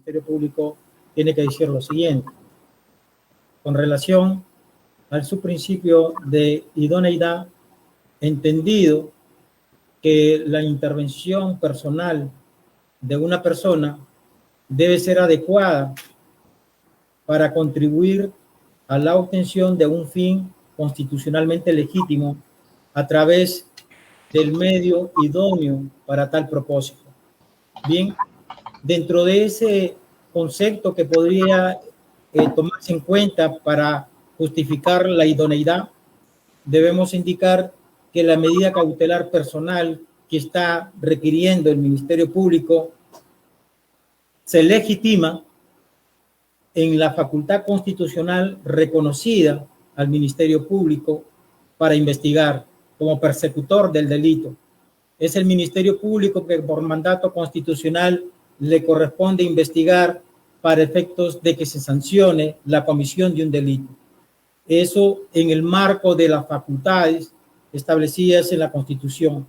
Ministerio Público tiene que decir lo siguiente. Con relación al subprincipio de idoneidad, entendido que la intervención personal de una persona debe ser adecuada para contribuir a la obtención de un fin constitucionalmente legítimo a través del medio idóneo para tal propósito. Bien, dentro de ese concepto que podría tomarse en cuenta para justificar la idoneidad, debemos indicar que la medida cautelar personal que está requiriendo el Ministerio Público se legitima en la facultad constitucional reconocida al Ministerio Público para investigar como persecutor del delito. Es el Ministerio Público que por mandato constitucional le corresponde investigar para efectos de que se sancione la comisión de un delito. Eso en el marco de las facultades establecidas en la Constitución.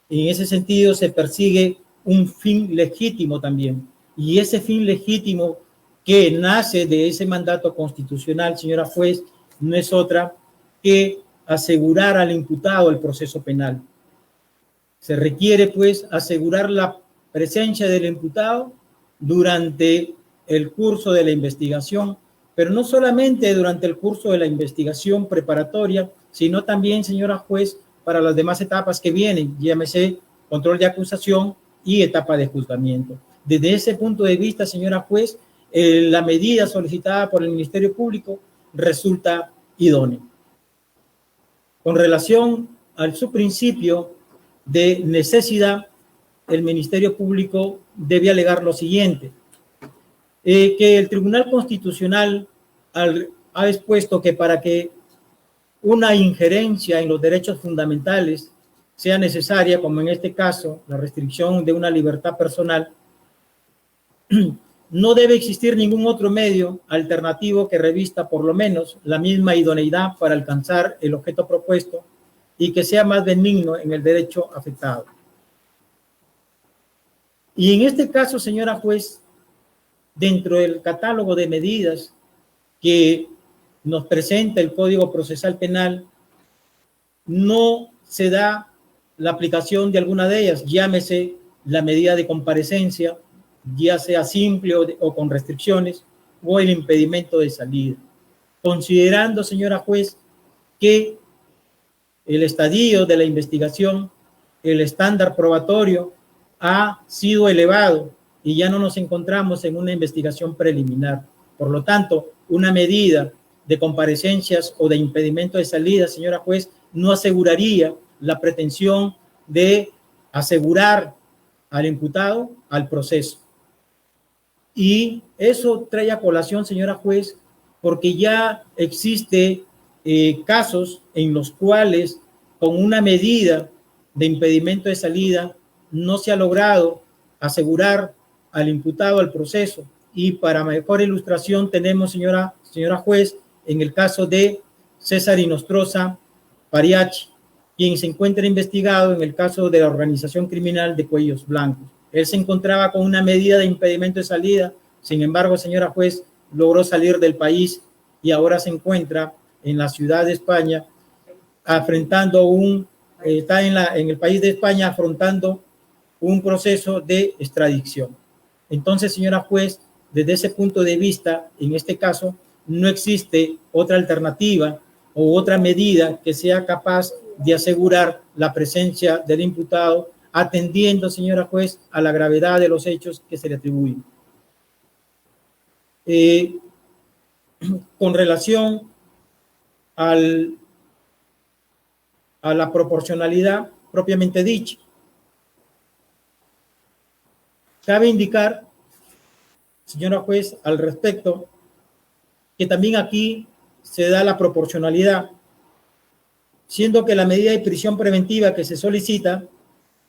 En ese sentido se persigue un fin legítimo también. Y ese fin legítimo que nace de ese mandato constitucional, señora juez, no es otra que asegurar al imputado el proceso penal. Se requiere, pues, asegurar la presencia del imputado durante el curso de la investigación, pero no solamente durante el curso de la investigación preparatoria, sino también, señora juez, para las demás etapas que vienen, llámese control de acusación y etapa de juzgamiento. Desde ese punto de vista, señora juez, la medida solicitada por el Ministerio Público resulta idónea. Con relación al subprincipio de necesidad, el Ministerio Público debe alegar lo siguiente, que el Tribunal Constitucional ha expuesto que para que una injerencia en los derechos fundamentales sea necesaria, como en este caso, la restricción de una libertad personal, no debe existir ningún otro medio alternativo que revista por lo menos la misma idoneidad para alcanzar el objeto propuesto y que sea más benigno en el derecho afectado. Y en este caso, señora juez, dentro del catálogo de medidas que nos presenta el Código Procesal Penal, no se da la aplicación de alguna de ellas, llámese la medida de comparecencia, ya sea simple o con restricciones, o el impedimento de salida. Considerando, señora juez, que el estadio de la investigación, el estándar probatorio ha sido elevado y ya no nos encontramos en una investigación preliminar. Por lo tanto, una medida de comparecencias o de impedimento de salida, señora juez, no aseguraría la pretensión de asegurar al imputado al proceso. Y eso trae a colación, señora juez, porque ya existe casos en los cuales con una medida de impedimento de salida no se ha logrado asegurar al imputado al proceso. Y para mejor ilustración tenemos, señora juez, en el caso de César Inostroza Pariachi, quien se encuentra investigado en el caso de la organización criminal de Cuellos Blancos. Él se encontraba con una medida de impedimento de salida, sin embargo, señora juez, logró salir del país y ahora se encuentra en la ciudad de España afrontando está en el país de España afrontando un proceso de extradición. Entonces, señora juez, desde ese punto de vista, en este caso, no existe otra alternativa o otra medida que sea capaz de asegurar la presencia del imputado, atendiendo, señora juez, a la gravedad de los hechos que se le atribuyen. Con relación a la proporcionalidad propiamente dicha, cabe indicar, señora juez, al respecto, que también aquí se da la proporcionalidad, siendo que la medida de prisión preventiva que se solicita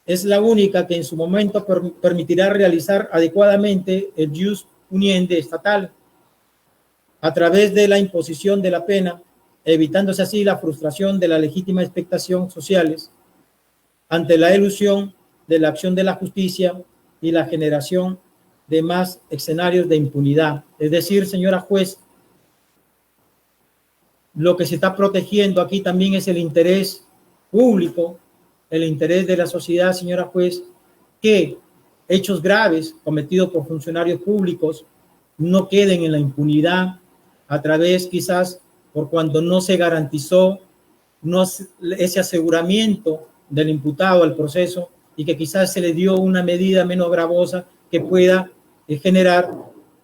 es la única que en su momento permitirá realizar adecuadamente el jus puniendi estatal a través de la imposición de la pena, evitándose así la frustración de la legítima expectación sociales ante la elusión de la acción de la justicia y la generación de más escenarios de impunidad. Es decir, señora juez, lo que se está protegiendo aquí también es el interés público, el interés de la sociedad, señora juez, que hechos graves cometidos por funcionarios públicos no queden en la impunidad a través quizás por cuando no se garantizó ese aseguramiento del imputado al proceso y que quizás se le dio una medida menos gravosa que pueda generar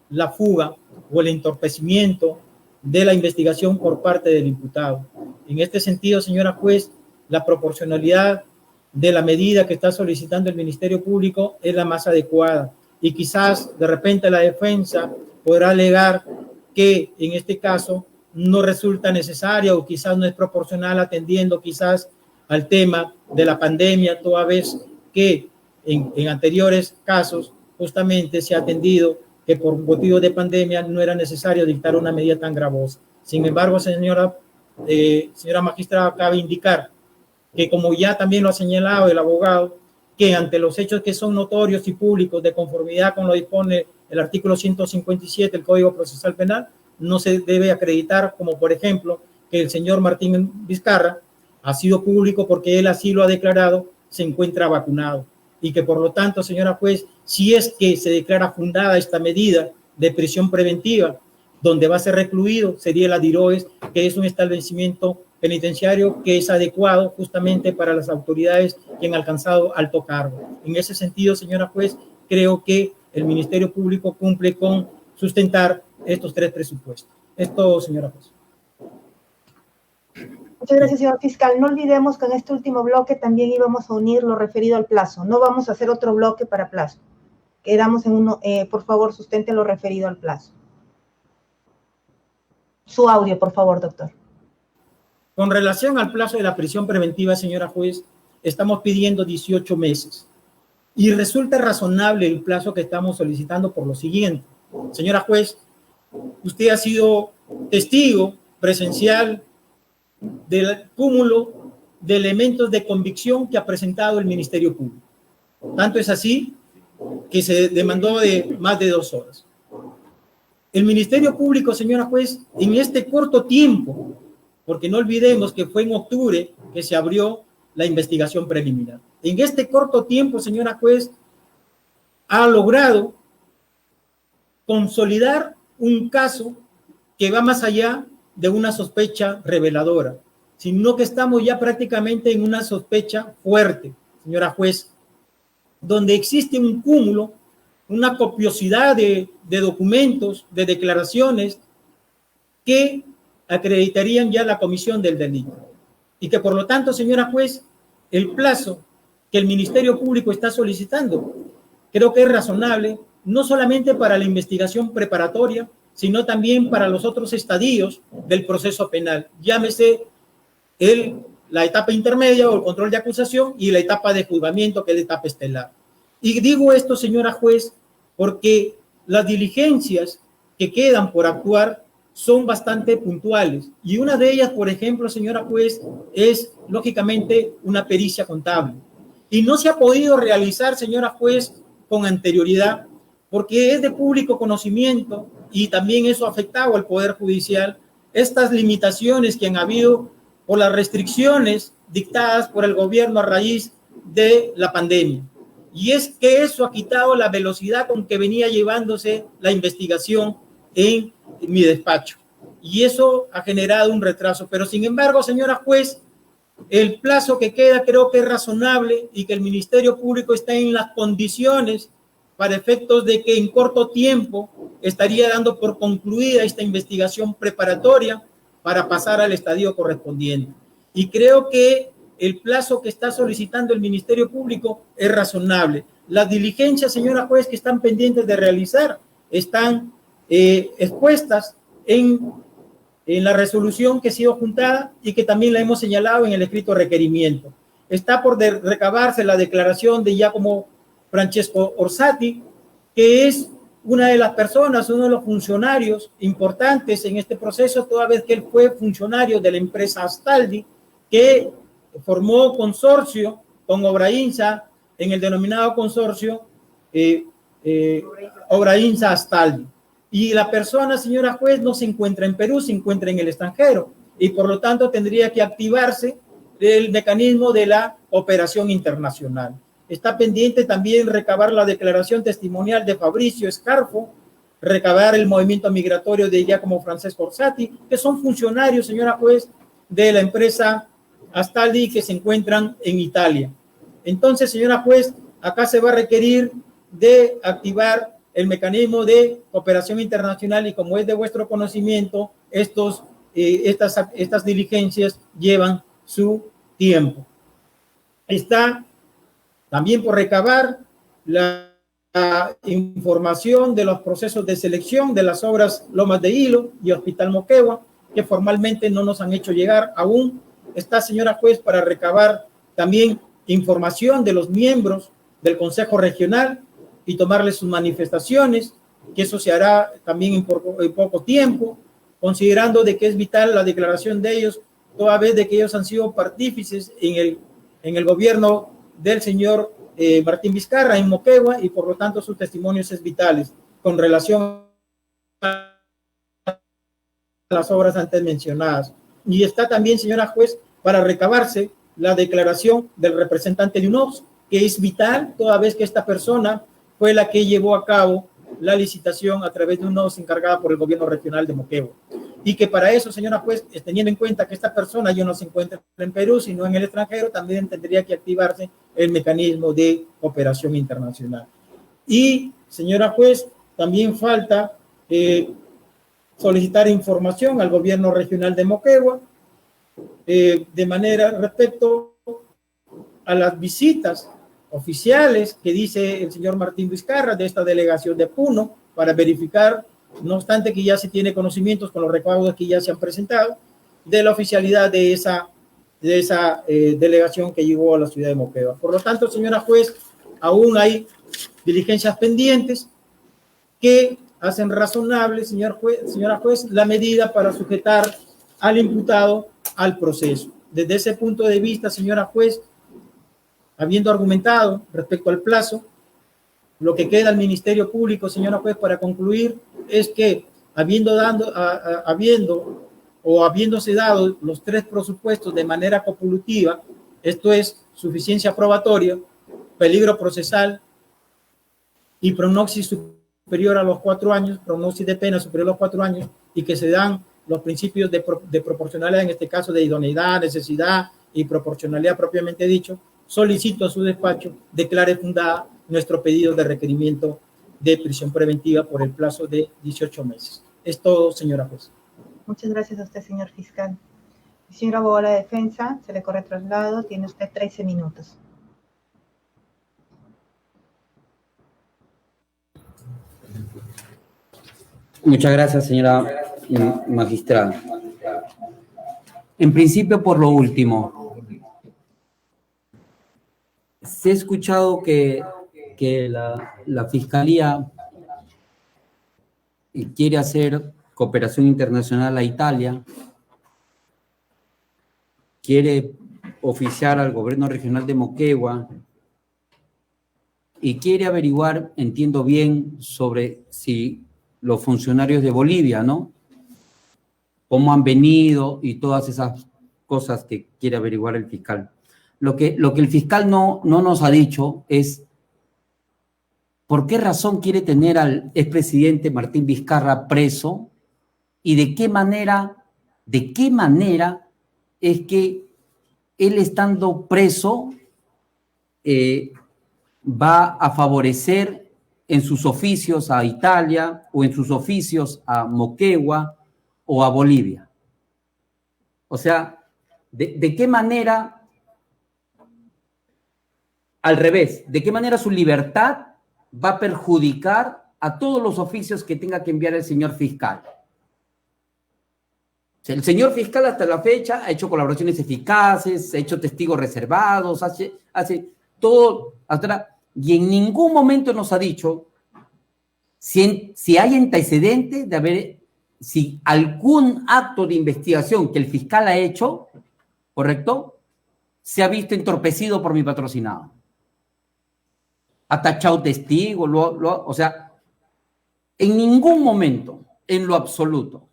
la fuga o el entorpecimiento de la investigación por parte del imputado. En este sentido, señora juez, la proporcionalidad de la medida que está solicitando el Ministerio Público es la más adecuada y quizás de repente la defensa podrá alegar que en este caso no resulta necesaria o quizás no es proporcional atendiendo quizás al tema de la pandemia, toda vez que en anteriores casos justamente se ha atendido que por motivo de pandemia no era necesario dictar una medida tan gravosa. Sin embargo, señora magistrada, cabe indicar que como ya también lo ha señalado el abogado, que ante los hechos que son notorios y públicos de conformidad con lo dispone el artículo 157 del Código Procesal Penal, no se debe acreditar, como por ejemplo, que el señor Martín Vizcarra ha sido público porque él así lo ha declarado, se encuentra vacunado. Y que por lo tanto, señora juez, si es que se declara fundada esta medida de prisión preventiva, donde va a ser recluido, sería la DIROES, que es un establecimiento penitenciario que es adecuado justamente para las autoridades que han alcanzado alto cargo. En ese sentido, señora juez, creo que el Ministerio Público cumple con sustentar estos tres presupuestos. Es todo, señora juez. Muchas gracias, señor fiscal. No olvidemos que en este último bloque también íbamos a unir lo referido al plazo. No vamos a hacer otro bloque para plazo. Quedamos en uno. Por favor, sustente lo referido al plazo. Su audio, por favor, doctor. Con relación al plazo de la prisión preventiva, señora juez, estamos pidiendo 18 meses. Y resulta razonable el plazo que estamos solicitando por lo siguiente. Señora juez, usted ha sido testigo presencial del cúmulo de elementos de convicción que ha presentado el Ministerio Público. Tanto es así que se demandó de más de 2 horas. El Ministerio Público, señora juez, en este corto tiempo, porque no olvidemos que fue en octubre que se abrió la investigación preliminar. En este corto tiempo, señora juez, ha logrado consolidar un caso que va más allá de una sospecha reveladora, sino que estamos ya prácticamente en una sospecha fuerte, señora juez, donde existe un cúmulo, una copiosidad de documentos, de declaraciones que acreditarían ya la comisión del delito. Y que por lo tanto, señora juez, el plazo que el Ministerio Público está solicitando creo que es razonable, no solamente para la investigación preparatoria, sino también para los otros estadios del proceso penal. Llámese la etapa intermedia o el control de acusación y la etapa de juzgamiento, que es la etapa estelar. Y digo esto, señora juez, porque las diligencias que quedan por actuar son bastante puntuales. Y una de ellas, por ejemplo, señora juez, es lógicamente una pericia contable. Y no se ha podido realizar, señora juez, con anterioridad, porque es de público conocimiento y también eso ha afectado al Poder Judicial, estas limitaciones que han habido por las restricciones dictadas por el gobierno a raíz de la pandemia. Y es que eso ha quitado la velocidad con que venía llevándose la investigación en mi despacho. Y eso ha generado un retraso. Pero sin embargo, señora juez, el plazo que queda creo que es razonable y que el Ministerio Público está en las condiciones para efectos de que en corto tiempo estaría dando por concluida esta investigación preparatoria para pasar al estadio correspondiente. Y creo que el plazo que está solicitando el Ministerio Público es razonable. Las diligencias, señora juez, que están pendientes de realizar están expuestas en la resolución que ha sido juntada y que también la hemos señalado en el escrito requerimiento. Está por recabarse la declaración de Giacomo Francesco Orsatti, que es una de las personas, uno de los funcionarios importantes en este proceso, toda vez que él fue funcionario de la empresa Astaldi, que formó consorcio con Obrainsa en el denominado consorcio Obrainsa Astaldi. Y la persona, señora juez, no se encuentra en Perú, se encuentra en el extranjero. Y por lo tanto tendría que activarse el mecanismo de la operación internacional. Está pendiente también recabar la declaración testimonial de Fabricio Escarfo, recabar el movimiento migratorio de Giacomo Francesco Orsatti, que son funcionarios, señora juez, de la empresa Astaldi que se encuentran en Italia. Entonces, señora juez, acá se va a requerir de activar el mecanismo de cooperación internacional y como es de vuestro conocimiento, estas diligencias llevan su tiempo. Está también por recabar la información de los procesos de selección de las obras Lomas de Hilo y Hospital Moquegua, que formalmente no nos han hecho llegar aún. Está, señora juez, para recabar también información de los miembros del Consejo Regional y tomarles sus manifestaciones, que eso se hará también en poco tiempo, considerando de que es vital la declaración de ellos, toda vez de que ellos han sido partícipes en el gobierno del señor Martín Vizcarra en Moquegua y por lo tanto sus testimonios es vitales con relación a las obras antes mencionadas. Y está también, señora juez, para recabarse la declaración del representante de UNOPS, que es vital toda vez que esta persona fue la que llevó a cabo la licitación a través de UNOPS encargada por el gobierno regional de Moquegua. Y que para eso, señora juez, teniendo en cuenta que esta persona ya no se encuentra en Perú, sino en el extranjero, también tendría que activarse el mecanismo de cooperación internacional. Y, señora juez, también falta solicitar información al gobierno regional de Moquegua de manera respecto a las visitas oficiales que dice el señor Martín Vizcarra de esta delegación de Puno para verificar, no obstante que ya se tiene conocimientos con los recaudos que ya se han presentado, de la oficialidad de esa delegación que llegó a la ciudad de Moquegua. Por lo tanto, señora juez, aún hay diligencias pendientes que hacen razonable, señora juez, la medida para sujetar al imputado al proceso. Desde ese punto de vista, señora juez, habiendo argumentado respecto al plazo, lo que queda al Ministerio Público, señora juez, para concluir, es que habiéndose dado los 3 presupuestos de manera copulativa, esto es suficiencia probatoria, peligro procesal y prognosis superior a los 4 años, prognosis de pena superior a los 4 años, y que se dan los principios de proporcionalidad, en este caso de idoneidad, necesidad y proporcionalidad propiamente dicho, solicito a su despacho declare fundada nuestro pedido de requerimiento de prisión preventiva por el plazo de 18 meses. Es todo, señora juez. Muchas gracias a usted, señor fiscal. Señor abogado de la defensa, se le corre traslado. Tiene usted 13 minutos. Muchas gracias, señora magistrada. En principio, por lo último, se ha escuchado que la Fiscalía quiere hacer cooperación internacional a Italia, quiere oficiar al gobierno regional de Moquegua y quiere averiguar, entiendo bien, sobre si los funcionarios de Bolivia, ¿no? Cómo han venido y todas esas cosas que quiere averiguar el fiscal. Lo que el fiscal no nos ha dicho es por qué razón quiere tener al expresidente Martín Vizcarra preso y de qué manera es que él estando preso va a favorecer en sus oficios a Italia o en sus oficios a Moquegua o a Bolivia. O sea, ¿de qué manera, al revés, de qué manera su libertad va a perjudicar a todos los oficios que tenga que enviar el señor fiscal? O sea, el señor fiscal hasta la fecha ha hecho colaboraciones eficaces, ha hecho testigos reservados, hace todo hasta y en ningún momento nos ha dicho si hay antecedente de haber, si algún acto de investigación que el fiscal ha hecho, ¿correcto?, se ha visto entorpecido por mi patrocinado. ha tachado testigos, o sea, en ningún momento, en lo absoluto,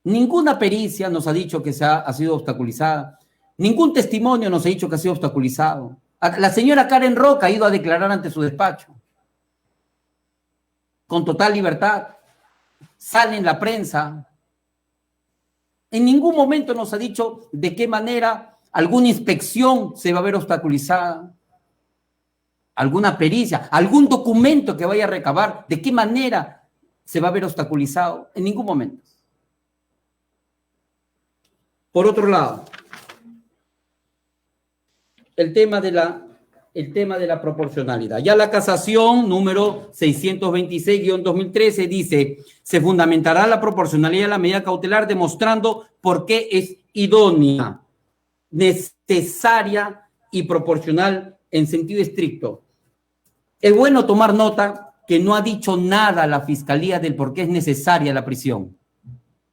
ninguna pericia nos ha dicho que ha sido obstaculizada, ningún testimonio nos ha dicho que ha sido obstaculizado. La señora Karen Roca ha ido a declarar ante su despacho, con total libertad, sale en la prensa. En ningún momento nos ha dicho de qué manera alguna inspección se va a ver obstaculizada, alguna pericia, algún documento que vaya a recabar, de qué manera se va a ver obstaculizado. En ningún momento. Por otro lado, el tema de la proporcionalidad. Ya la casación número 626-2013 dice, se fundamentará la proporcionalidad de la medida cautelar demostrando por qué es idónea, necesaria y proporcional en sentido estricto. Es bueno tomar nota que no ha dicho nada la Fiscalía del por qué es necesaria la prisión.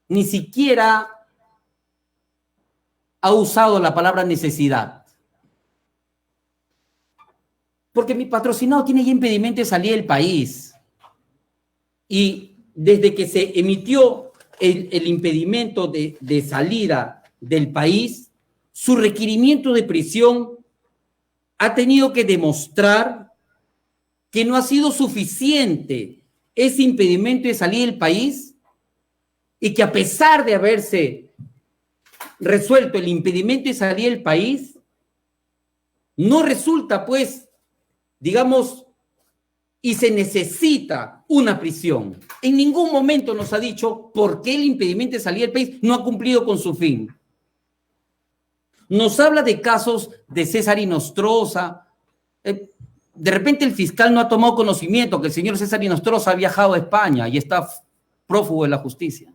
Ni siquiera ha usado la palabra necesidad. Porque mi patrocinado tiene ya impedimento de salir del país. Y desde que se emitió el impedimento de salida del país, su requerimiento de prisión ha tenido que demostrar que no ha sido suficiente ese impedimento de salir del país y que a pesar de haberse resuelto el impedimento de salir del país, no resulta, pues, digamos, y se necesita una prisión. En ningún momento nos ha dicho por qué el impedimento de salir del país no ha cumplido con su fin. Nos habla de casos de César Inostroza. De repente el fiscal no ha tomado conocimiento que el señor César Inostroza ha viajado a España y está prófugo de la justicia.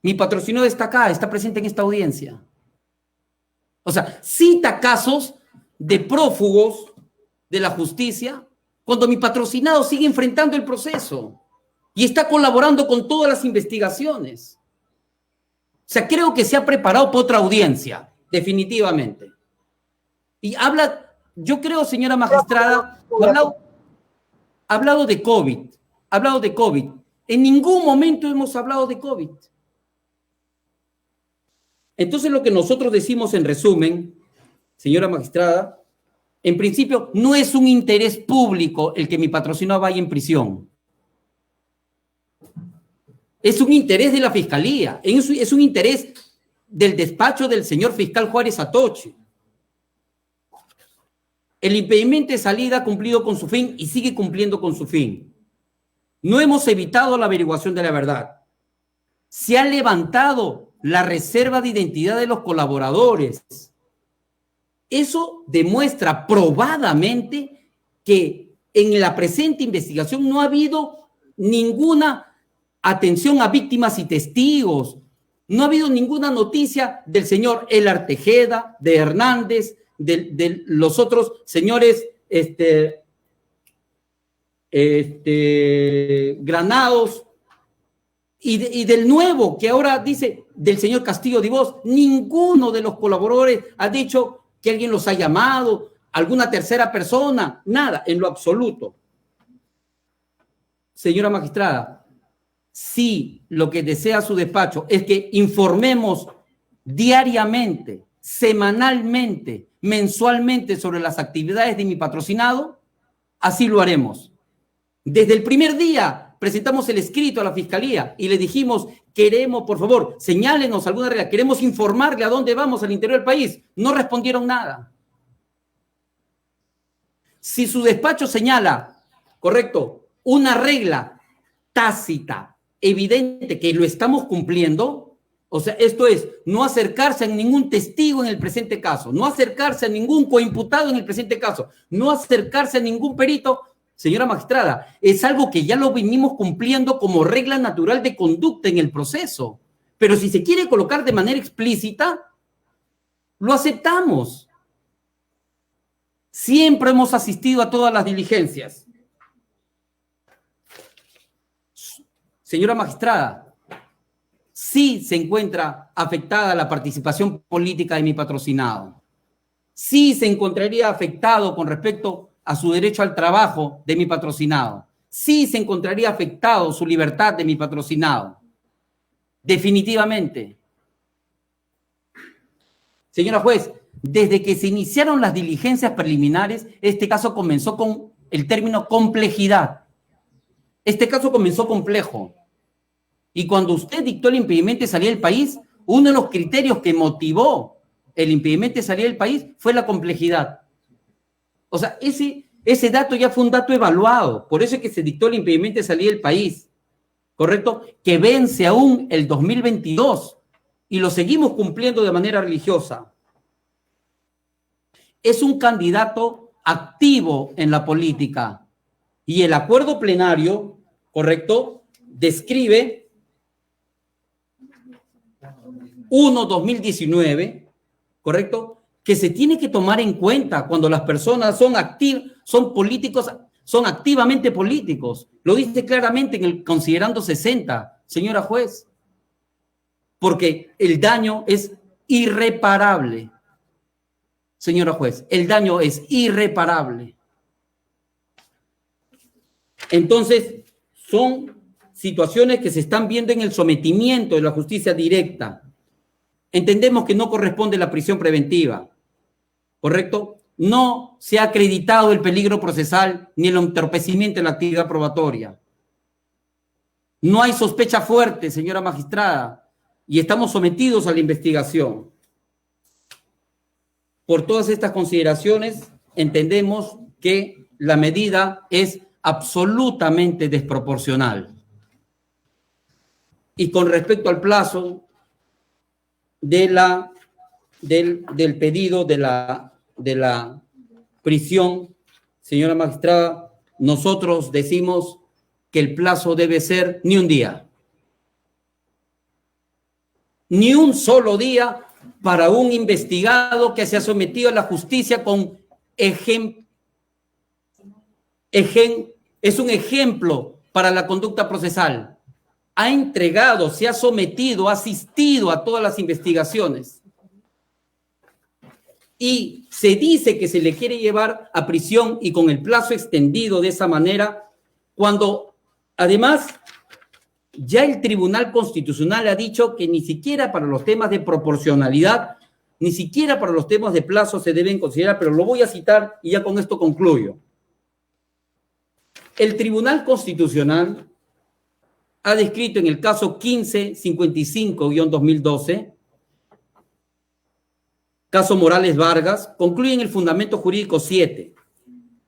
Mi patrocinador está acá, está presente en esta audiencia. O sea, cita casos de prófugos de la justicia cuando mi patrocinado sigue enfrentando el proceso y está colaborando con todas las investigaciones. O sea, creo que se ha preparado para otra audiencia, definitivamente. Y habla, yo creo, señora magistrada, ha hablado de COVID. En ningún momento hemos hablado de COVID. Entonces, lo que nosotros decimos en resumen, señora magistrada, en principio no es un interés público el que mi patrocinado vaya en prisión. Es un interés de la Fiscalía, es un interés del despacho del señor fiscal Juárez Atoche. El impedimento de salida ha cumplido con su fin y sigue cumpliendo con su fin. No hemos evitado la averiguación de la verdad. Se ha levantado la reserva de identidad de los colaboradores. Eso demuestra probadamente que en la presente investigación no ha habido ninguna atención a víctimas y testigos. No ha habido ninguna noticia del señor Elar Tejeda, de Hernández, de los otros señores Granados y del nuevo que ahora dice del señor Castillo Divos. Ninguno de los colaboradores ha dicho que alguien los ha llamado, alguna tercera persona, nada, en lo absoluto. Señora magistrada, si lo que desea su despacho es que informemos diariamente, semanalmente, mensualmente sobre las actividades de mi patrocinado, así lo haremos. Desde el primer día presentamos el escrito a la Fiscalía y le dijimos, queremos, por favor, señálenos alguna regla, queremos informarle a dónde vamos al interior del país. No respondieron nada. Si su despacho señala, correcto, una regla tácita, evidente, que lo estamos cumpliendo, o sea, esto es, no acercarse a ningún testigo en el presente caso, no acercarse a ningún coimputado en el presente caso, no acercarse a ningún perito, señora magistrada, es algo que ya lo venimos cumpliendo como regla natural de conducta en el proceso. Pero si se quiere colocar de manera explícita, lo aceptamos. Siempre hemos asistido a todas las diligencias. Señora magistrada, sí se encuentra afectada la participación política de mi patrocinado. sí se encontraría afectado con respecto a su derecho al trabajo de mi patrocinado. Sí se encontraría afectado su libertad de mi patrocinado. Definitivamente. Señora juez, desde que se iniciaron las diligencias preliminares, este caso comenzó con el término complejidad. Este caso comenzó complejo. Y cuando usted dictó el impedimento de salida del país, uno de los criterios que motivó el impedimento de salida del país fue la complejidad. O sea, ese dato ya fue un dato evaluado. Por eso es que se dictó el impedimento de salida del país. ¿Correcto? Que vence aún el 2022 y lo seguimos cumpliendo de manera religiosa. Es un candidato activo en la política y el acuerdo plenario, ¿correcto?, describe 1/2019, ¿correcto?, que se tiene que tomar en cuenta cuando las personas son políticos, son activamente políticos. Lo dice claramente en el considerando 60, señora juez, porque el daño es irreparable. Señora juez, el daño es irreparable. Entonces, son situaciones que se están viendo en el sometimiento de la justicia directa. Entendemos que no corresponde la prisión preventiva, ¿correcto? No se ha acreditado el peligro procesal ni el entorpecimiento de la actividad probatoria. No hay sospecha fuerte, señora magistrada, y estamos sometidos a la investigación. Por todas estas consideraciones, entendemos que la medida es absolutamente desproporcional. Y con respecto al plazo del pedido de la prisión, señora magistrada, nosotros decimos que el plazo debe ser ni un día. Ni un solo día para un investigado que se ha sometido a la justicia con es un ejemplo para la conducta procesal. Ha entregado, se ha sometido, ha asistido a todas las investigaciones. Y se dice que se le quiere llevar a prisión y con el plazo extendido de esa manera, cuando además ya el Tribunal Constitucional ha dicho que ni siquiera para los temas de proporcionalidad, ni siquiera para los temas de plazo se deben considerar, pero lo voy a citar y ya con esto concluyo. El Tribunal Constitucional ha descrito en el caso 1555-2012, caso Morales Vargas, concluye en el fundamento jurídico 7,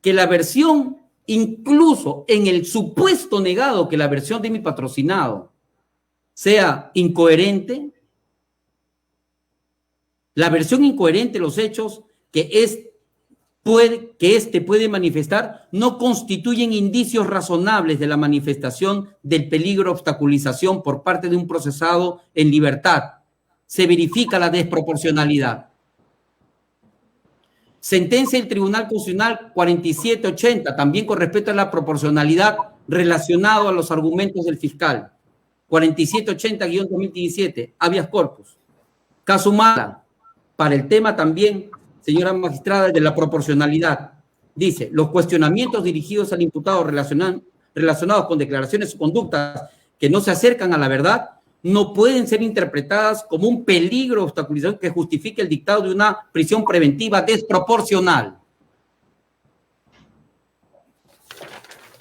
que la versión, incluso en el supuesto negado que la versión de mi patrocinado sea incoherente, la versión incoherente de los hechos que éste puede manifestar no constituyen indicios razonables de la manifestación del peligro de obstaculización por parte de un procesado en libertad. Se verifica la desproporcionalidad. Sentencia del Tribunal Constitucional 4780, también con respecto a la proporcionalidad relacionado a los argumentos del fiscal. 4780-2017, habeas corpus. Caso Humala, para el tema también, señora magistrada, de la proporcionalidad. Dice, los cuestionamientos dirigidos al imputado relacionados con declaraciones o conductas que no se acercan a la verdad no pueden ser interpretadas como un peligro de obstaculización que justifique el dictado de una prisión preventiva desproporcional.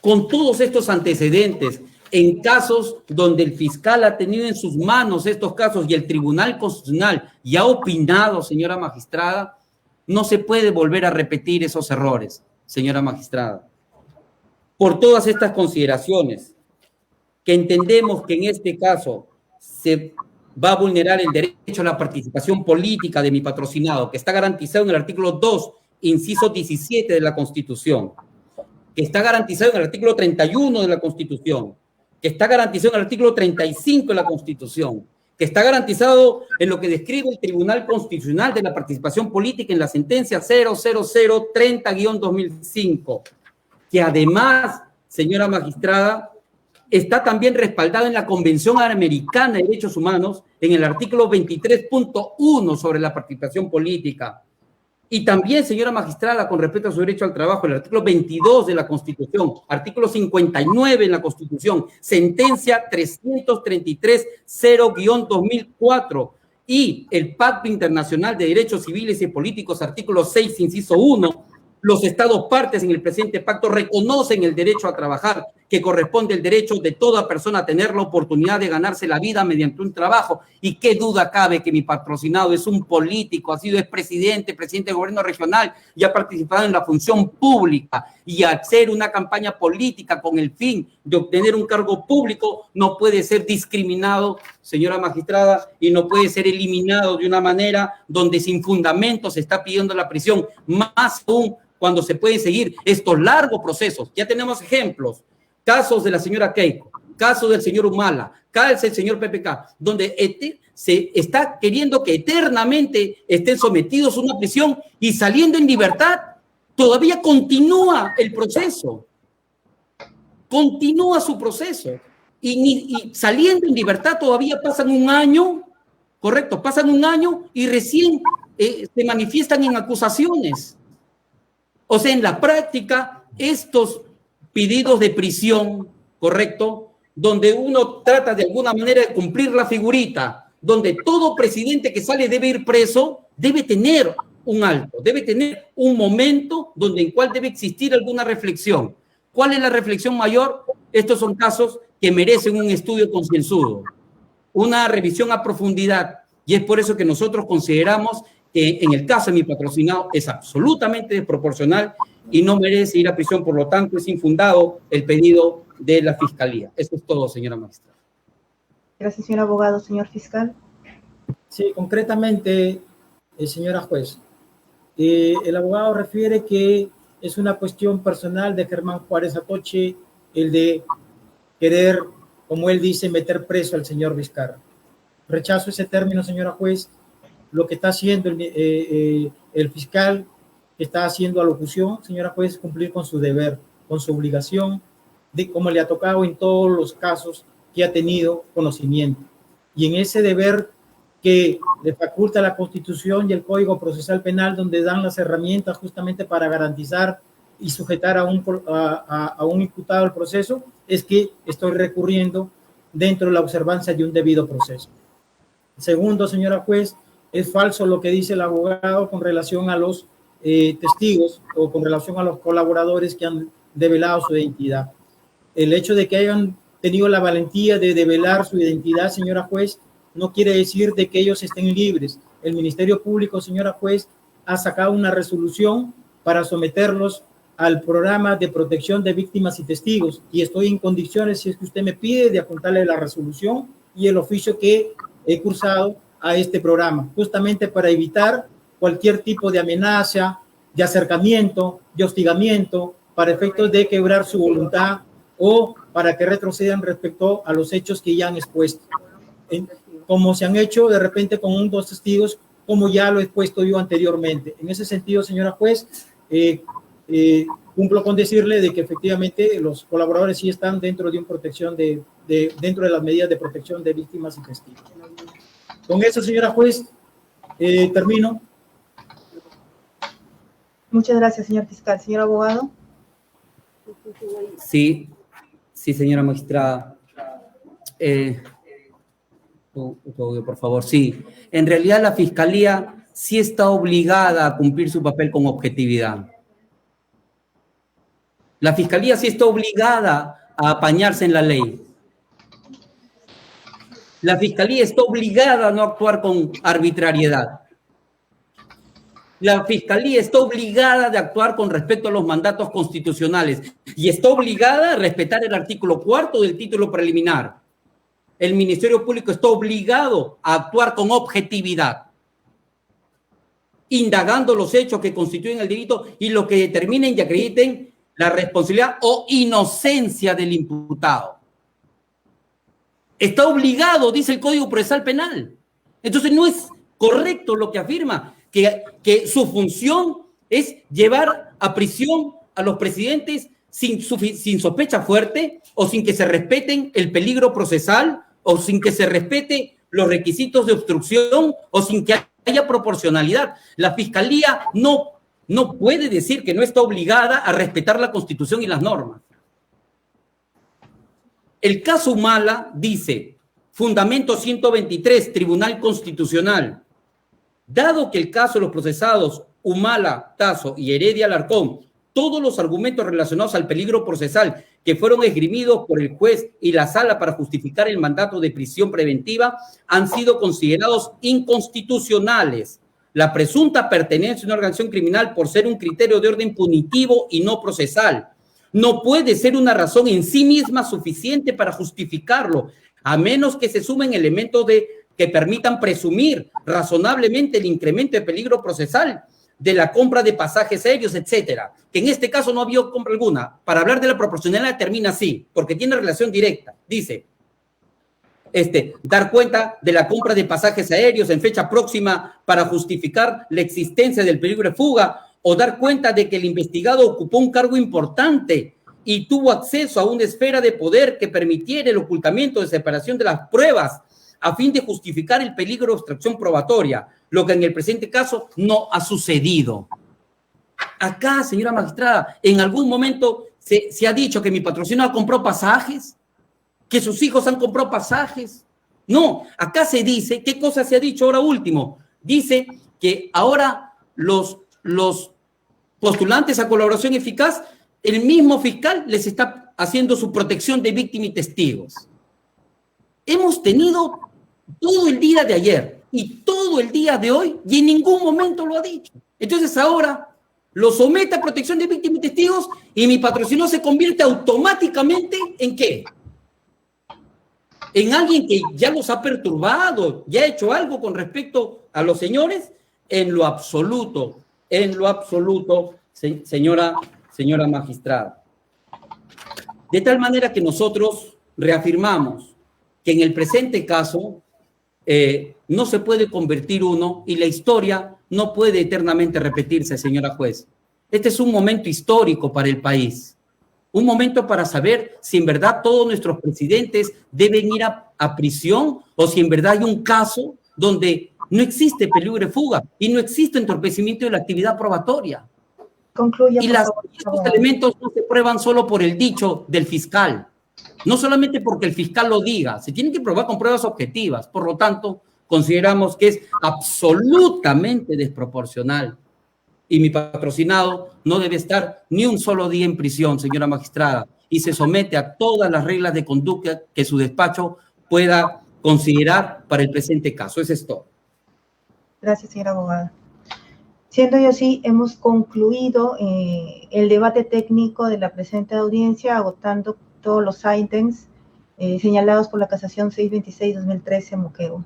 Con todos estos antecedentes, en casos donde el fiscal ha tenido en sus manos estos casos y el Tribunal Constitucional ya ha opinado, señora magistrada, no se puede volver a repetir esos errores, señora magistrada. Por todas estas consideraciones, que entendemos que en este caso se va a vulnerar el derecho a la participación política de mi patrocinado, que está garantizado en el artículo 2, inciso 17 de la Constitución, que está garantizado en el artículo 31 de la Constitución, que está garantizado en el artículo 35 de la Constitución, que está garantizado en lo que describe el Tribunal Constitucional de la participación política en la sentencia 00030-2005, que además, señora magistrada, está también respaldado en la Convención Americana de Derechos Humanos en el artículo 23.1 sobre la participación política Y también, señora magistrada, con respecto a su derecho al trabajo, el artículo 22 de la Constitución, artículo 59 en la Constitución, sentencia 333-0-2004 y el Pacto Internacional de Derechos Civiles y Políticos, artículo 6, inciso 1, los Estados partes en el presente pacto reconocen el derecho a trabajar, que corresponde el derecho de toda persona a tener la oportunidad de ganarse la vida mediante un trabajo. Y qué duda cabe que mi patrocinado es un político, ha sido expresidente, presidente del gobierno regional y ha participado en la función pública. Y hacer una campaña política con el fin de obtener un cargo público no puede ser discriminado, señora magistrada, y no puede ser eliminado de una manera donde sin fundamento se está pidiendo la prisión, más aún cuando se pueden seguir estos largos procesos. Ya tenemos ejemplos, casos de la señora Keiko, casos del señor Humala, casos del señor PPK, donde se está queriendo que eternamente estén sometidos a una prisión y saliendo en libertad, todavía continúa el proceso, continúa su proceso, y saliendo en libertad todavía pasan un año, correcto, pasan un año y recién se manifiestan en acusaciones. O sea, en la práctica, estos pedidos de prisión, ¿correcto?, donde uno trata de alguna manera de cumplir la figurita, donde todo presidente que sale debe ir preso, debe tener un alto, debe tener un momento donde en cual debe existir alguna reflexión. ¿Cuál es la reflexión mayor? Estos son casos que merecen un estudio concienzudo, una revisión a profundidad, y es por eso que nosotros consideramos que en el caso de mi patrocinado es absolutamente desproporcional y no merece ir a prisión, por lo tanto es infundado el pedido de la Fiscalía. Eso es todo, señora magistrada. Gracias, señor abogado. Señor fiscal. Sí, concretamente, señora juez, el abogado refiere que es una cuestión personal de Germán Juárez Atoche el de querer, como él dice, meter preso al señor Vizcarra. Rechazo ese término, señora juez. Lo que está haciendo el fiscal, que está haciendo alocución, señora juez, es cumplir con su deber, con su obligación, de como le ha tocado en todos los casos que ha tenido conocimiento. Y en ese deber que le faculta la Constitución y el Código Procesal Penal, donde dan las herramientas justamente para garantizar y sujetar a un imputado al proceso, es que estoy recurriendo dentro de la observancia de un debido proceso. Segundo, señora juez, es falso lo que dice el abogado con relación a los testigos o con relación a los colaboradores que han develado su identidad. El hecho de que hayan tenido la valentía de develar su identidad, señora juez, no quiere decir de que ellos estén libres. El Ministerio Público, señora juez, ha sacado una resolución para someterlos al programa de protección de víctimas y testigos, y estoy en condiciones, si es que usted me pide, de apuntarle la resolución y el oficio que he cursado a este programa, justamente para evitar cualquier tipo de amenaza, de acercamiento, de hostigamiento, para efectos de quebrar su voluntad o para que retrocedan respecto a los hechos que ya han expuesto. Como se han hecho de repente con 1 o 2 testigos, como ya lo he expuesto yo anteriormente. En ese sentido, señora juez, cumplo con decirle de que efectivamente los colaboradores sí están dentro de una protección dentro de las medidas de protección de víctimas y testigos. Con eso, señora juez, termino. Muchas gracias, señor fiscal. Señor abogado. Sí, señora magistrada. Por favor, sí. En realidad la Fiscalía sí está obligada a cumplir su papel con objetividad. La Fiscalía sí está obligada a apañarse en la ley. La Fiscalía está obligada a no actuar con arbitrariedad. La Fiscalía está obligada a actuar con respecto a los mandatos constitucionales y está obligada a respetar el artículo 4 del título preliminar. El Ministerio Público está obligado a actuar con objetividad, indagando los hechos que constituyen el delito y lo que determinen y acrediten la responsabilidad o inocencia del imputado. Está obligado, dice el Código Procesal Penal. Entonces no es correcto lo que afirma, que su función es llevar a prisión a los presidentes sin sospecha fuerte o sin que se respeten el peligro procesal o sin que se respete los requisitos de obstrucción o sin que haya proporcionalidad. La Fiscalía no puede decir que no está obligada a respetar la Constitución y las normas. El caso Humala dice, fundamento 123, Tribunal Constitucional. Dado que el caso de los procesados Humala, Tasso y Heredia Alarcón, todos los argumentos relacionados al peligro procesal que fueron esgrimidos por el juez y la sala para justificar el mandato de prisión preventiva han sido considerados inconstitucionales. La presunta pertenencia a una organización criminal, por ser un criterio de orden punitivo y no procesal, no puede ser una razón en sí misma suficiente para justificarlo, a menos que se sumen elementos que permitan presumir razonablemente el incremento de peligro procesal de la compra de pasajes aéreos, etcétera. Que en este caso no había compra alguna. Para hablar de la proporcionalidad termina así, porque tiene relación directa. Dice, dar cuenta de la compra de pasajes aéreos en fecha próxima para justificar la existencia del peligro de fuga, o dar cuenta de que el investigado ocupó un cargo importante y tuvo acceso a una esfera de poder que permitiera el ocultamiento de separación de las pruebas a fin de justificar el peligro de obstrucción probatoria, lo que en el presente caso no ha sucedido. Acá, señora magistrada, en algún momento se ha dicho que mi patrocinado compró pasajes, que sus hijos han comprado pasajes. No, acá se dice, ¿qué cosa se ha dicho ahora último? Dice que ahora los postulantes a colaboración eficaz, el mismo fiscal les está haciendo su protección de víctima y testigos. Hemos tenido todo el día de ayer y todo el día de hoy y en ningún momento lo ha dicho. Entonces ahora lo somete a protección de víctimas y testigos y mi patrocinador se convierte automáticamente ¿en qué? En alguien que ya los ha perturbado, ya ha hecho algo con respecto a los señores. En lo absoluto, señora magistrada. De tal manera que nosotros reafirmamos que en el presente caso no se puede convertir uno y la historia no puede eternamente repetirse, señora juez. Este es un momento histórico para el país, un momento para saber si en verdad todos nuestros presidentes deben ir a prisión o si en verdad hay un caso donde no existe peligro de fuga y no existe entorpecimiento de la actividad probatoria. Concluya, y estos elementos no se prueban solo por el dicho del fiscal. No solamente porque el fiscal lo diga, se tienen que probar con pruebas objetivas. Por lo tanto, consideramos que es absolutamente desproporcional y mi patrocinado no debe estar ni un solo día en prisión, señora magistrada, y se somete a todas las reglas de conducta que su despacho pueda considerar para el presente caso. Eso es todo. Gracias, señora abogada. Siendo yo así, hemos concluido el debate técnico de la presente audiencia, agotando todos los ítems señalados por la casación 626-2013 Moquegua.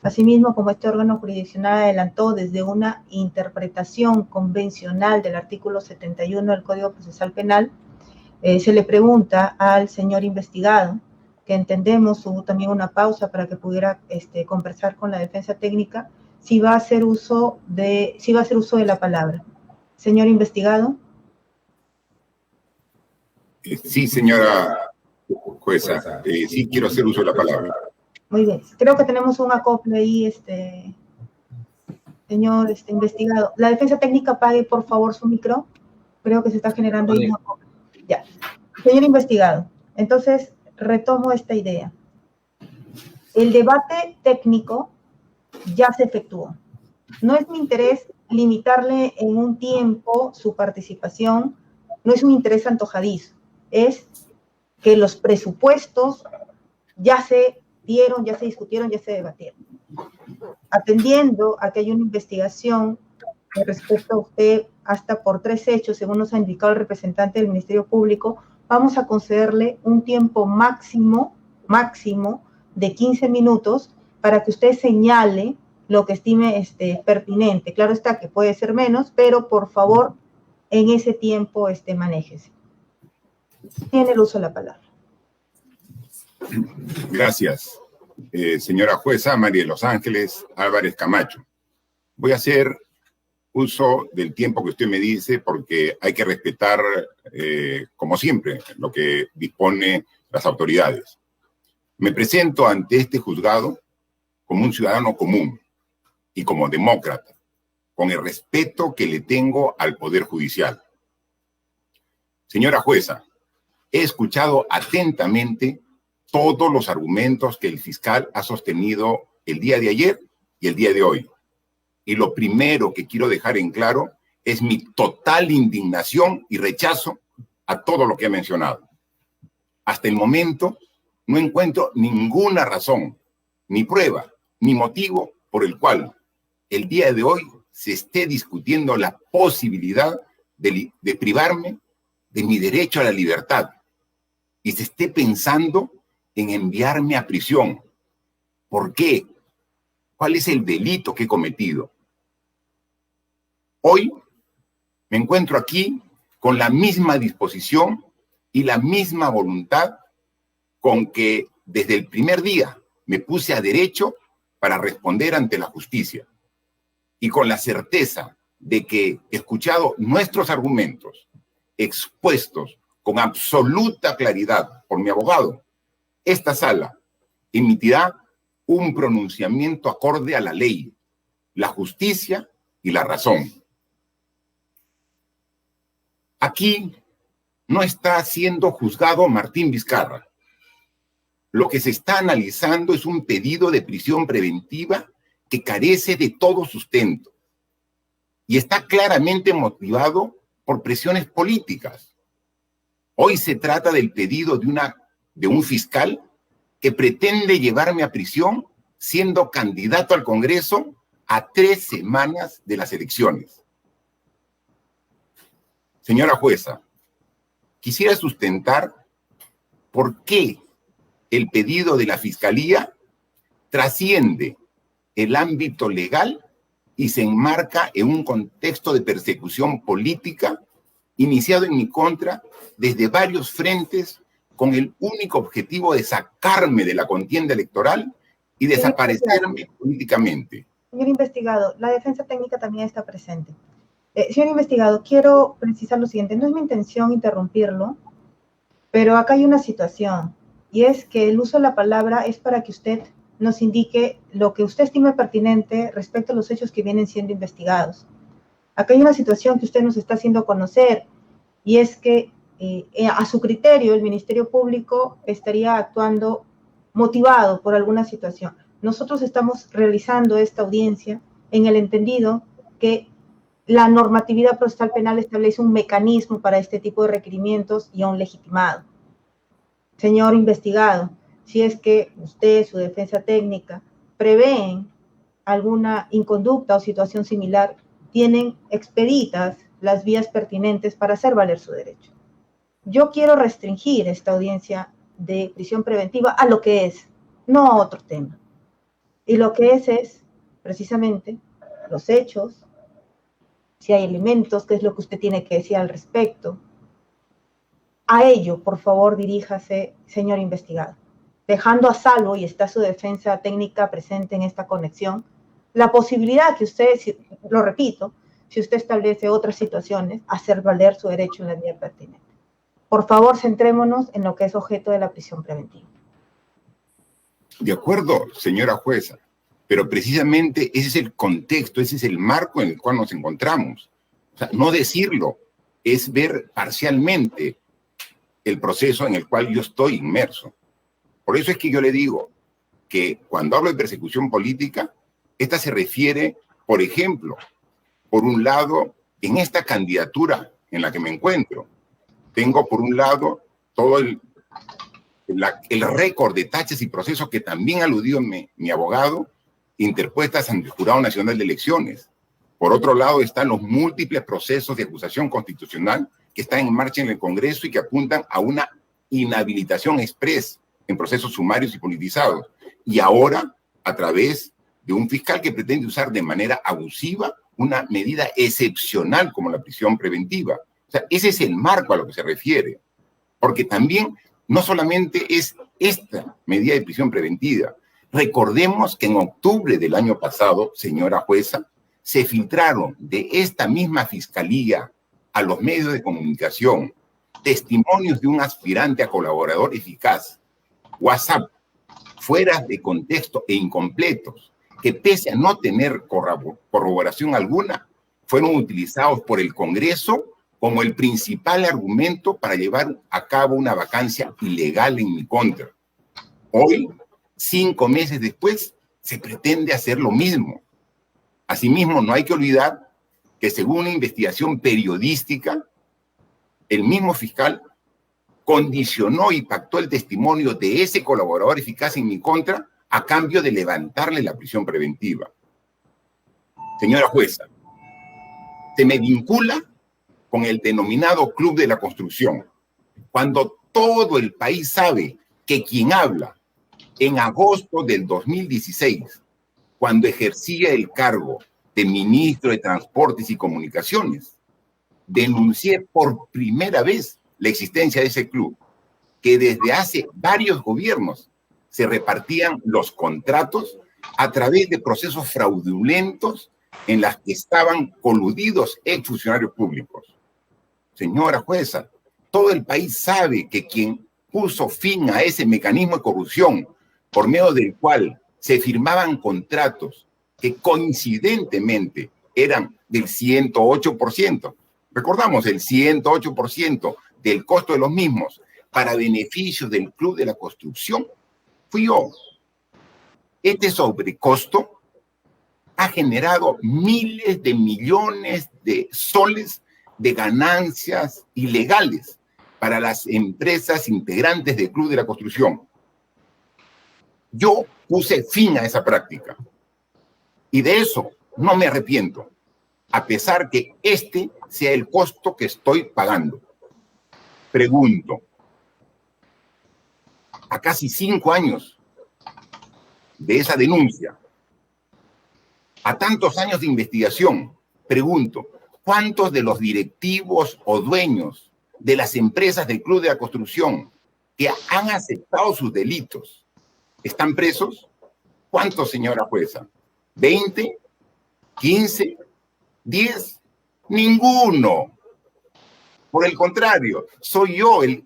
Asimismo, como este órgano jurisdiccional adelantó desde una interpretación convencional del artículo 71 del Código Procesal Penal, se le pregunta al señor investigado, que entendemos hubo también una pausa para que pudiera conversar con la defensa técnica, si va a hacer uso de la palabra. Señor investigado. Sí, señora jueza, sí quiero hacer uso de la palabra. Muy bien, creo que tenemos un acople ahí, señor investigado. La defensa técnica apague, por favor, su micro. Creo que se está generando ahí un acople. Ya. Señor investigado, entonces retomo esta idea. El debate técnico ya se efectuó. No es mi interés limitarle en un tiempo su participación, no es un interés antojadizo, es que los presupuestos ya se dieron, ya se discutieron, ya se debatieron. Atendiendo a que hay una investigación respecto a usted hasta por 3 hechos, según nos ha indicado el representante del Ministerio Público, vamos a concederle un tiempo máximo de 15 minutos para que usted señale lo que estime pertinente. Claro está que puede ser menos, pero por favor, en ese tiempo manéjese. Tiene el uso de la palabra. Gracias, señora jueza María de los Ángeles Álvarez Camacho. Voy a hacer uso del tiempo que usted me dice porque hay que respetar, como siempre, lo que dispone las autoridades. Me presento ante este juzgado como un ciudadano común, y como demócrata, con el respeto que le tengo al Poder Judicial. Señora jueza, he escuchado atentamente todos los argumentos que el fiscal ha sostenido el día de ayer y el día de hoy. Y lo primero que quiero dejar en claro es mi total indignación y rechazo a todo lo que ha mencionado. Hasta el momento no encuentro ninguna razón, ni prueba, ni motivo por el cual el día de hoy se esté discutiendo la posibilidad de privarme de mi derecho a la libertad y se esté pensando en enviarme a prisión. ¿Por qué? ¿Cuál es el delito que he cometido? Hoy me encuentro aquí con la misma disposición y la misma voluntad con que desde el primer día me puse a derecho para responder ante la justicia. Y con la certeza de que, escuchado nuestros argumentos, expuestos con absoluta claridad por mi abogado, esta sala emitirá un pronunciamiento acorde a la ley, la justicia y la razón. Aquí no está siendo juzgado Martín Vizcarra. Lo que se está analizando es un pedido de prisión preventiva que carece de todo sustento y está claramente motivado por presiones políticas. Hoy se trata del pedido de un fiscal que pretende llevarme a prisión siendo candidato al Congreso a 3 semanas de las elecciones. Señora jueza, quisiera sustentar por qué el pedido de la Fiscalía trasciende el ámbito legal y se enmarca en un contexto de persecución política iniciado en mi contra desde varios frentes con el único objetivo de sacarme de la contienda electoral y desaparecerme políticamente. Señor investigado, la defensa técnica también está presente. Señor investigado, quiero precisar lo siguiente. No es mi intención interrumpirlo, pero acá hay una situación, y es que el uso de la palabra es para que usted nos indique lo que usted estime pertinente respecto a los hechos que vienen siendo investigados. Acá hay una situación que usted nos está haciendo conocer, y es que a su criterio el Ministerio Público estaría actuando motivado por alguna situación. Nosotros estamos realizando esta audiencia en el entendido que la normatividad procesal penal establece un mecanismo para este tipo de requerimientos y aún legitimado. Señor investigado, si es que usted, su defensa técnica, prevén alguna inconducta o situación similar, tienen expeditas las vías pertinentes para hacer valer su derecho. Yo quiero restringir esta audiencia de prisión preventiva a lo que es, no a otro tema. Y lo que es precisamente los hechos, si hay elementos, qué es lo que usted tiene que decir al respecto. A ello, por favor, diríjase, señor investigado, dejando a salvo, y está su defensa técnica presente en esta conexión, la posibilidad que usted, lo repito, si usted establece otras situaciones, hacer valer su derecho en la vía pertinente. Por favor, centrémonos en lo que es objeto de la prisión preventiva. De acuerdo, señora jueza, pero precisamente ese es el contexto, ese es el marco en el cual nos encontramos. O sea, no decirlo es ver parcialmente el proceso en el cual yo estoy inmerso. Por eso es que yo le digo que cuando hablo de persecución política, esta se refiere, por ejemplo, por un lado, en esta candidatura en la que me encuentro, tengo por un lado todo el récord de tachas y procesos que también aludió mi abogado, interpuestas ante el Jurado Nacional de Elecciones. Por otro lado, están los múltiples procesos de acusación constitucional que están en marcha en el Congreso y que apuntan a una inhabilitación express en procesos sumarios y politizados. Y ahora, a través de un fiscal que pretende usar de manera abusiva una medida excepcional como la prisión preventiva. O sea, ese es el marco a lo que se refiere. Porque también no solamente es esta medida de prisión preventiva. Recordemos que en octubre del año pasado, señora jueza, se filtraron de esta misma fiscalía a los medios de comunicación testimonios de un aspirante a colaborador eficaz, WhatsApp, fuera de contexto e incompletos, que pese a no tener corroboración alguna, fueron utilizados por el Congreso como el principal argumento para llevar a cabo una vacancia ilegal en mi contra. Hoy, 5 meses después, se pretende hacer lo mismo. Asimismo, no hay que olvidar que según una investigación periodística, el mismo fiscal condicionó y pactó el testimonio de ese colaborador eficaz en mi contra a cambio de levantarle la prisión preventiva. Señora jueza, se me vincula con el denominado Club de la Construcción, cuando todo el país sabe que quien habla en agosto del 2016, cuando ejercía el cargo de ministro de Transportes y Comunicaciones, denuncié por primera vez la existencia de ese club, que desde hace varios gobiernos se repartían los contratos a través de procesos fraudulentos en las que estaban coludidos exfuncionarios públicos. Señora jueza, todo el país sabe que quien puso fin a ese mecanismo de corrupción por medio del cual se firmaban contratos que coincidentemente eran del 108%. Recordamos, el 108% del costo de los mismos para beneficio del Club de la Construcción fui yo. Este sobrecosto ha generado miles de millones de soles de ganancias ilegales para las empresas integrantes del Club de la Construcción. Yo puse fin a esa práctica y de eso no me arrepiento, a pesar que este sea el costo que estoy pagando. Pregunto, a casi 5 años de esa denuncia, a tantos años de investigación, pregunto, ¿cuántos de los directivos o dueños de las empresas del Club de la Construcción que han aceptado sus delitos están presos? ¿Cuántos, señora jueza? ¿20? ¿15? ¿10? Ninguno. Por el contrario, soy yo el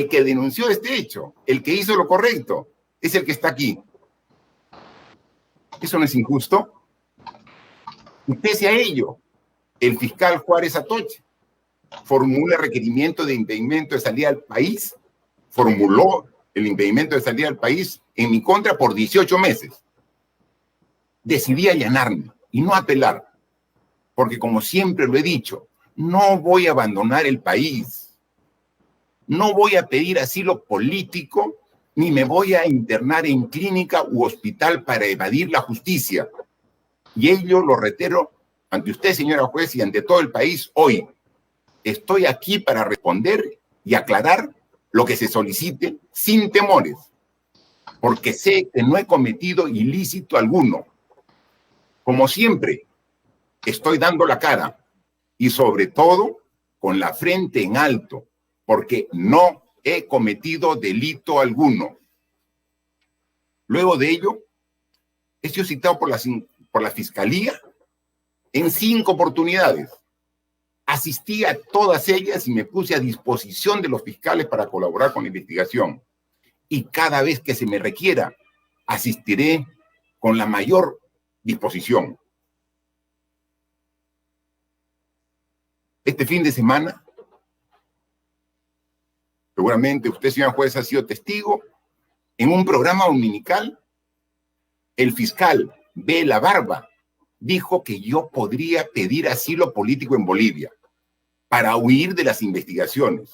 que denunció este hecho, el que hizo lo correcto, es el que está aquí. ¿Eso no es injusto? Y pese a ello, el fiscal Juárez Atoche formula requerimiento de impedimento de salida al país, formuló el impedimento de salida al país en mi contra por 18 meses. Decidí allanarme y no apelar, porque como siempre lo he dicho, no voy a abandonar el país, no voy a pedir asilo político, ni me voy a internar en clínica u hospital para evadir la justicia. Y ello lo reitero ante usted, señora juez, y ante todo el país hoy. Estoy aquí para responder y aclarar lo que se solicite sin temores, porque sé que no he cometido ilícito alguno. Como siempre, estoy dando la cara y sobre todo con la frente en alto, porque no he cometido delito alguno. Luego de ello, he sido citado por la Fiscalía en 5 oportunidades. Asistí a todas ellas y me puse a disposición de los fiscales para colaborar con la investigación. Y cada vez que se me requiera, asistiré con la mayor disposición. Este fin de semana, seguramente usted, señora juez, ha sido testigo, en un programa dominical, el fiscal Bela Barba dijo que yo podría pedir asilo político en Bolivia para huir de las investigaciones.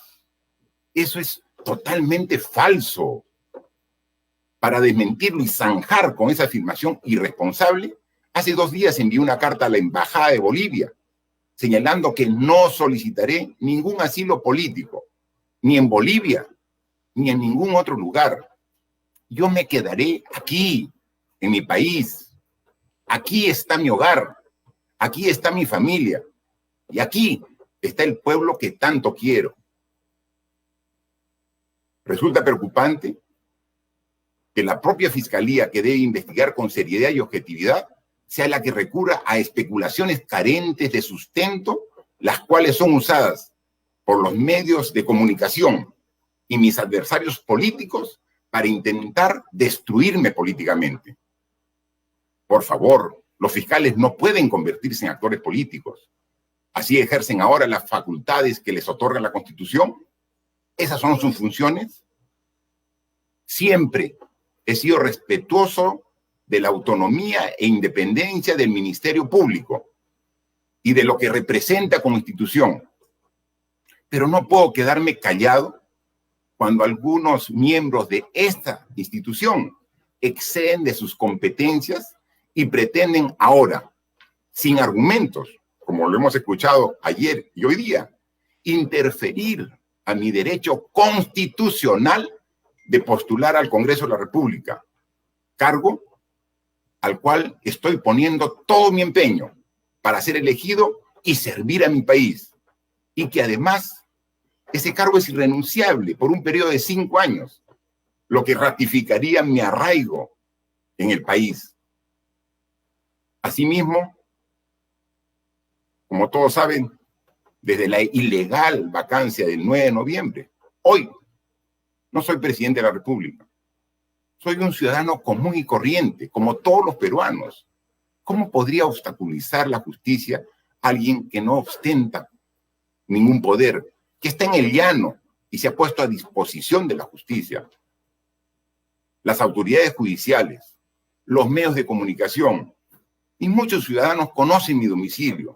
Eso es totalmente falso. Para desmentirlo y zanjar con esa afirmación irresponsable, hace 2 días envié una carta a la Embajada de Bolivia señalando que no solicitaré ningún asilo político, ni en Bolivia, ni en ningún otro lugar. Yo me quedaré aquí, en mi país. Aquí está mi hogar, aquí está mi familia, y aquí está el pueblo que tanto quiero. Resulta preocupante que la propia Fiscalía, que debe investigar con seriedad y objetividad, sea la que recurra a especulaciones carentes de sustento, las cuales son usadas por los medios de comunicación y mis adversarios políticos para intentar destruirme políticamente. Por favor, los fiscales no pueden convertirse en actores políticos. Así ejercen ahora las facultades que les otorga la Constitución. ¿Esas son sus funciones? Siempre he sido respetuoso de la autonomía e independencia del Ministerio Público y de lo que representa como institución. Pero no puedo quedarme callado cuando algunos miembros de esta institución exceden de sus competencias y pretenden ahora, sin argumentos, como lo hemos escuchado ayer y hoy día, interferir a mi derecho constitucional de postular al Congreso de la República, cargo al cual estoy poniendo todo mi empeño para ser elegido y servir a mi país. Y que además ese cargo es irrenunciable por un periodo de 5 años, lo que ratificaría mi arraigo en el país. Asimismo, como todos saben, desde la ilegal vacancia del 9 de noviembre, hoy no soy presidente de la República. Soy un ciudadano común y corriente, como todos los peruanos. ¿Cómo podría obstaculizar la justicia a alguien que no ostenta ningún poder, que está en el llano y se ha puesto a disposición de la justicia? Las autoridades judiciales, los medios de comunicación y muchos ciudadanos conocen mi domicilio.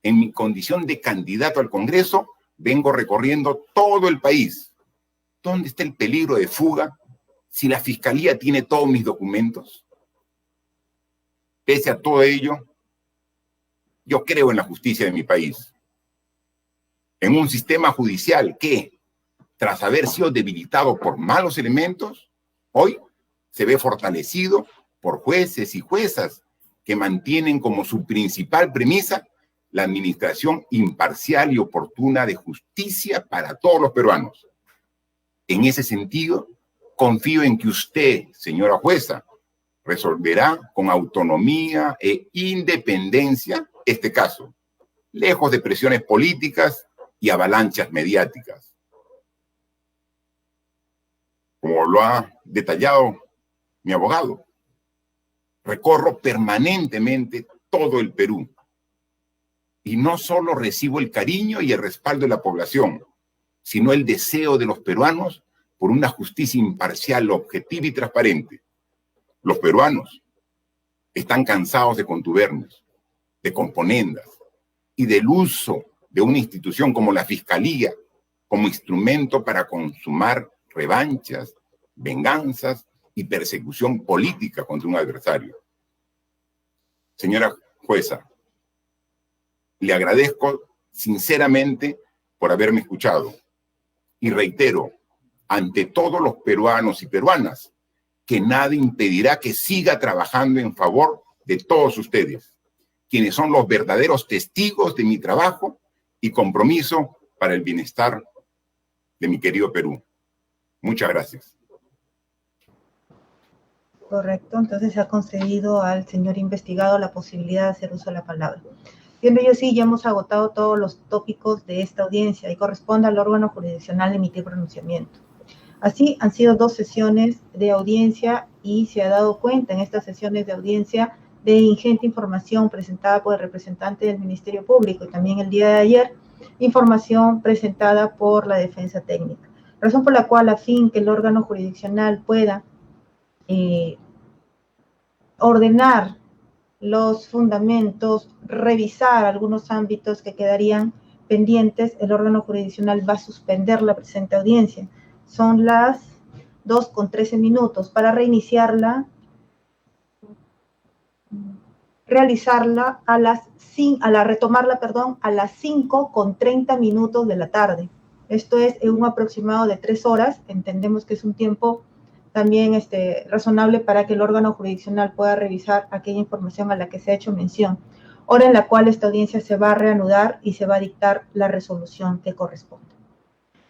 En mi condición de candidato al Congreso, vengo recorriendo todo el país. ¿Dónde está el peligro de fuga si la Fiscalía tiene todos mis documentos? Pese a todo ello, yo creo en la justicia de mi país. En un sistema judicial que, tras haber sido debilitado por malos elementos, hoy se ve fortalecido por jueces y juezas que mantienen como su principal premisa la administración imparcial y oportuna de justicia para todos los peruanos. En ese sentido, confío en que usted, señora jueza, resolverá con autonomía e independencia este caso, lejos de presiones políticas y avalanchas mediáticas. Como lo ha detallado mi abogado, recorro permanentemente todo el Perú y no solo recibo el cariño y el respaldo de la población, sino el deseo de los peruanos por una justicia imparcial, objetiva y transparente. Los peruanos están cansados de contubernios, de componendas y del uso de una institución como la Fiscalía como instrumento para consumar revanchas, venganzas y persecución política contra un adversario. Señora jueza, le agradezco sinceramente por haberme escuchado y reitero ante todos los peruanos y peruanas que nada impedirá que siga trabajando en favor de todos ustedes, quienes son los verdaderos testigos de mi trabajo y compromiso para el bienestar de mi querido Perú. Muchas gracias. Correcto, entonces se ha concedido al señor investigado la posibilidad de hacer uso de la palabra. Siendo yo sí, ya hemos agotado todos los tópicos de esta audiencia y corresponde al órgano jurisdiccional emitir pronunciamiento. Así, han sido 2 sesiones de audiencia y se ha dado cuenta en estas sesiones de audiencia de ingente información presentada por el representante del Ministerio Público y también el día de ayer, información presentada por la defensa técnica. Razón por la cual, a fin que el órgano jurisdiccional pueda ordenar los fundamentos, revisar algunos ámbitos que quedarían pendientes, el órgano jurisdiccional va a suspender la presente audiencia. Son las 2:13 para reiniciarla, realizarla retomarla a las 5:30 de la tarde. Esto es en un aproximado de 3 horas. Entendemos que es un tiempo también razonable para que el órgano jurisdiccional pueda revisar aquella información a la que se ha hecho mención, hora en la cual esta audiencia se va a reanudar y se va a dictar la resolución que corresponde.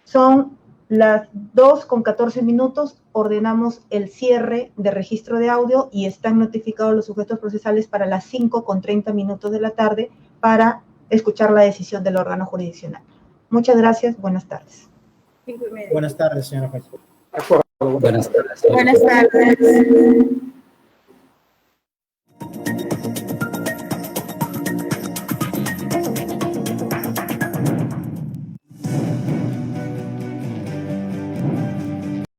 Son las 2:14, ordenamos el cierre de registro de audio y están notificados los sujetos procesales para las 5:30 de la tarde para escuchar la decisión del órgano jurisdiccional. Muchas gracias, buenas tardes. Buenas tardes, señora juez. Buenas tardes. Buenas tardes.